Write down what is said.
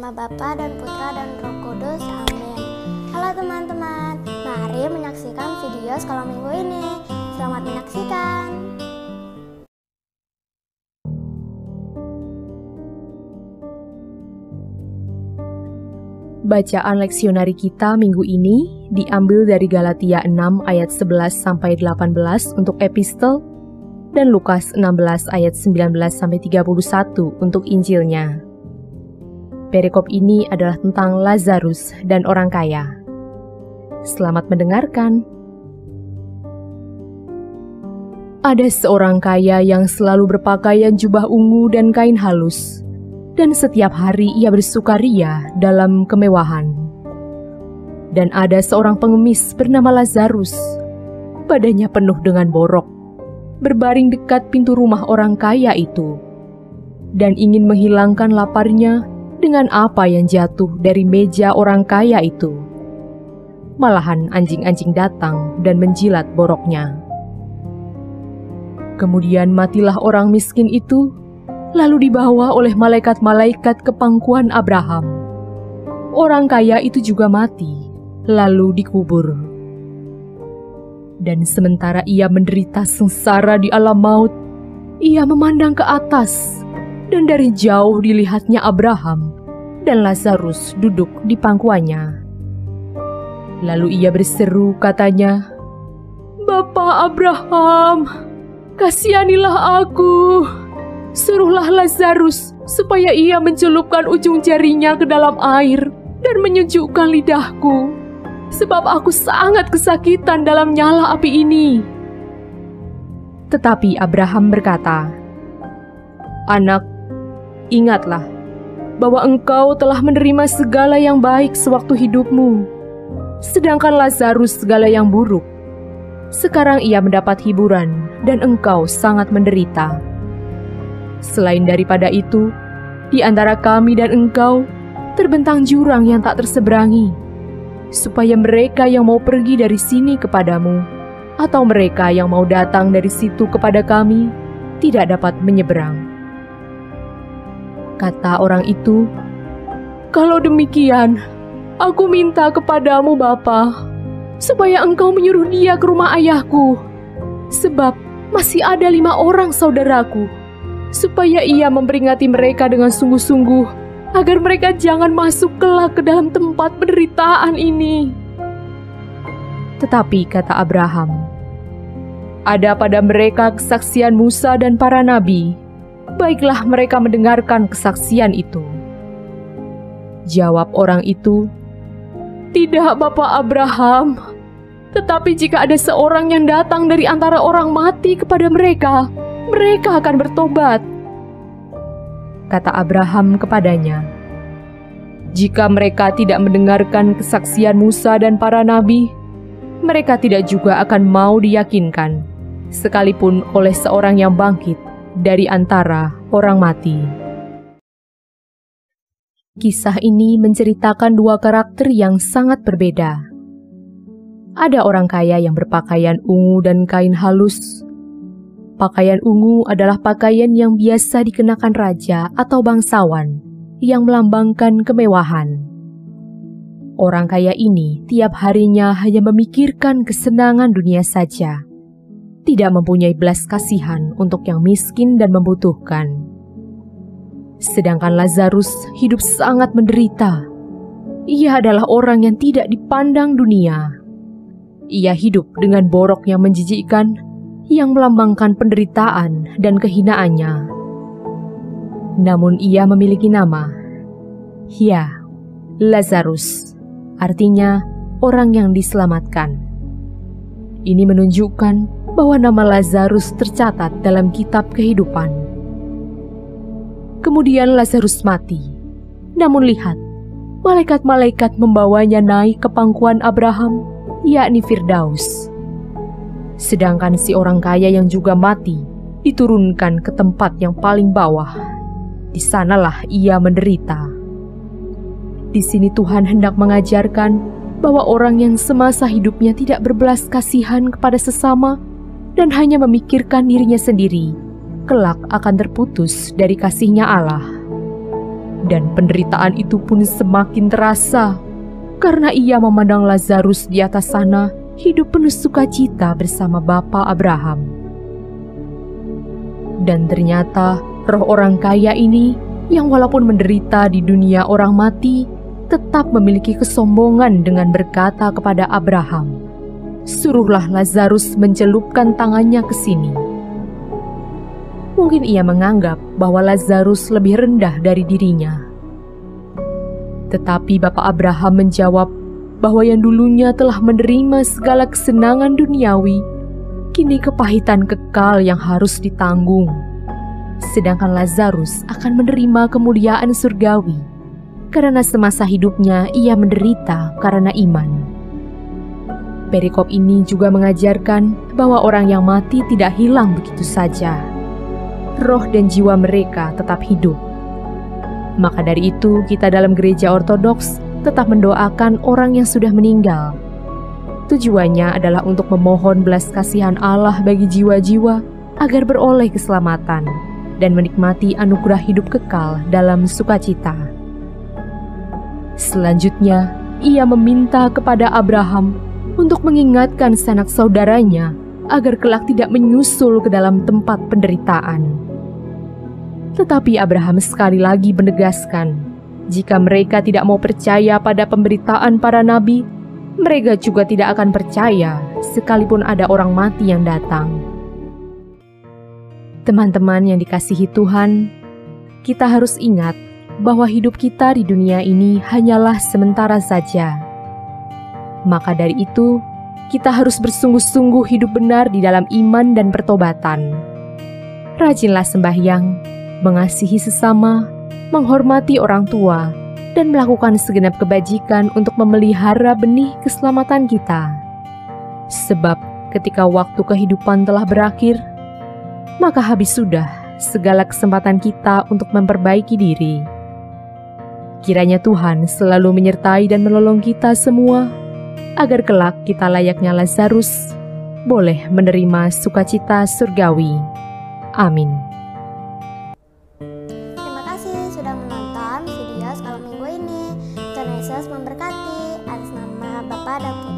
nama Bapa dan Putra dan Roh Kudus. Amin. Halo teman-teman, mari menyaksikan video sekolah minggu ini. Selamat menyaksikan. Bacaan leksionari kita minggu ini diambil dari Galatia 6 ayat 11-18 untuk epistel dan Lukas 16 ayat 19-31 untuk Injilnya. Perikop ini adalah tentang Lazarus dan orang kaya. Selamat mendengarkan. Ada seorang kaya yang selalu berpakaian jubah ungu dan kain halus, dan setiap hari ia bersukaria dalam kemewahan. Dan ada seorang pengemis bernama Lazarus, badannya penuh dengan borok, berbaring dekat pintu rumah orang kaya itu, dan ingin menghilangkan laparnya dengan apa yang jatuh dari meja orang kaya itu. Malahan anjing-anjing datang dan menjilat boroknya. Kemudian matilah orang miskin itu, lalu dibawa oleh malaikat-malaikat ke pangkuan Abraham. Orang kaya itu juga mati, lalu dikubur. Dan sementara ia menderita sengsara di alam maut, ia memandang ke atas, dan dari jauh dilihatnya Abraham dan Lazarus duduk di pangkuannya. Lalu ia berseru, katanya, "Bapa Abraham, kasihanilah aku. Suruhlah Lazarus supaya ia mencelupkan ujung jarinya ke dalam air dan menyejukkan lidahku, sebab aku sangat kesakitan dalam nyala api ini." Tetapi Abraham berkata, "Anak, ingatlah bahwa engkau telah menerima segala yang baik sewaktu hidupmu, sedangkan Lazarus segala yang buruk. Sekarang ia mendapat hiburan dan engkau sangat menderita. Selain daripada itu, di antara kami dan engkau terbentang jurang yang tak terseberangi, supaya mereka yang mau pergi dari sini kepadamu, atau mereka yang mau datang dari situ kepada kami, tidak dapat menyeberang." Kata orang itu, "Kalau demikian, aku minta kepadamu Bapa, supaya engkau menyuruh dia ke rumah ayahku, sebab masih ada 5 orang saudaraku, supaya ia memperingati mereka dengan sungguh-sungguh, agar mereka jangan masuk kelak ke dalam tempat penderitaan ini." Tetapi kata Abraham, "Ada pada mereka kesaksian Musa dan para nabi, baiklah mereka mendengarkan kesaksian itu." Jawab orang itu, "Tidak, Bapak Abraham, tetapi jika ada seorang yang datang dari antara orang mati kepada mereka, mereka akan bertobat." Kata Abraham kepadanya, "Jika mereka tidak mendengarkan kesaksian Musa dan para nabi, mereka tidak juga akan mau diyakinkan, sekalipun oleh seorang yang bangkit dari antara orang mati." Kisah ini menceritakan 2 karakter yang sangat berbeda. Ada orang kaya yang berpakaian ungu dan kain halus. Pakaian ungu adalah pakaian yang biasa dikenakan raja atau bangsawan yang melambangkan kemewahan. Orang kaya ini tiap harinya hanya memikirkan kesenangan dunia saja, tidak mempunyai belas kasihan untuk yang miskin dan membutuhkan. Sedangkan Lazarus hidup sangat menderita. Ia adalah orang yang tidak dipandang dunia. Ia hidup dengan borok yang menjijikkan, yang melambangkan penderitaan dan kehinaannya. Namun ia memiliki nama. Ya, Lazarus, artinya orang yang diselamatkan. Ini menunjukkan bahwa nama Lazarus tercatat dalam kitab kehidupan. Kemudian Lazarus mati. Namun lihat, malaikat-malaikat membawanya naik ke pangkuan Abraham, yakni Firdaus. Sedangkan si orang kaya yang juga mati diturunkan ke tempat yang paling bawah. Di sanalah ia menderita. Di sini Tuhan hendak mengajarkan bahwa orang yang semasa hidupnya tidak berbelas kasihan kepada sesama dan hanya memikirkan dirinya sendiri, kelak akan terputus dari kasih-Nya Allah. Dan penderitaan itu pun semakin terasa, karena ia memandang Lazarus di atas sana hidup penuh sukacita bersama Bapa Abraham. Dan ternyata roh orang kaya ini, yang walaupun menderita di dunia orang mati, tetap memiliki kesombongan dengan berkata kepada Abraham, "Suruhlah Lazarus mencelupkan tangannya ke sini." Mungkin ia menganggap bahwa Lazarus lebih rendah dari dirinya. Tetapi Bapak Abraham menjawab bahwa yang dulunya telah menerima segala kesenangan duniawi, kini kepahitan kekal yang harus ditanggung. Sedangkan Lazarus akan menerima kemuliaan surgawi, karena semasa hidupnya ia menderita karena iman. Perikop ini juga mengajarkan bahwa orang yang mati tidak hilang begitu saja. Roh dan jiwa mereka tetap hidup. Maka dari itu, kita dalam gereja Ortodoks tetap mendoakan orang yang sudah meninggal. Tujuannya adalah untuk memohon belas kasihan Allah bagi jiwa-jiwa agar beroleh keselamatan dan menikmati anugerah hidup kekal dalam sukacita. Selanjutnya, ia meminta kepada Abraham untuk mengingatkan sanak saudaranya agar kelak tidak menyusul ke dalam tempat penderitaan. Tetapi Abraham sekali lagi menegaskan, jika mereka tidak mau percaya pada pemberitaan para nabi, mereka juga tidak akan percaya sekalipun ada orang mati yang datang. Teman-teman yang dikasihi Tuhan, kita harus ingat bahwa hidup kita di dunia ini hanyalah sementara saja. Maka dari itu, kita harus bersungguh-sungguh hidup benar di dalam iman dan pertobatan. Rajinlah sembahyang, mengasihi sesama, menghormati orang tua, dan melakukan segenap kebajikan untuk memelihara benih keselamatan kita. Sebab ketika waktu kehidupan telah berakhir, maka habis sudah segala kesempatan kita untuk memperbaiki diri. Kiranya Tuhan selalu menyertai dan menolong kita semua, agar kelak kita layaknya Lazarus boleh menerima sukacita surgawi. Amin. Terima kasih sudah menonton video sekolah minggu ini. Tuhan Yesus memberkati. Atas nama Bapa dan Putra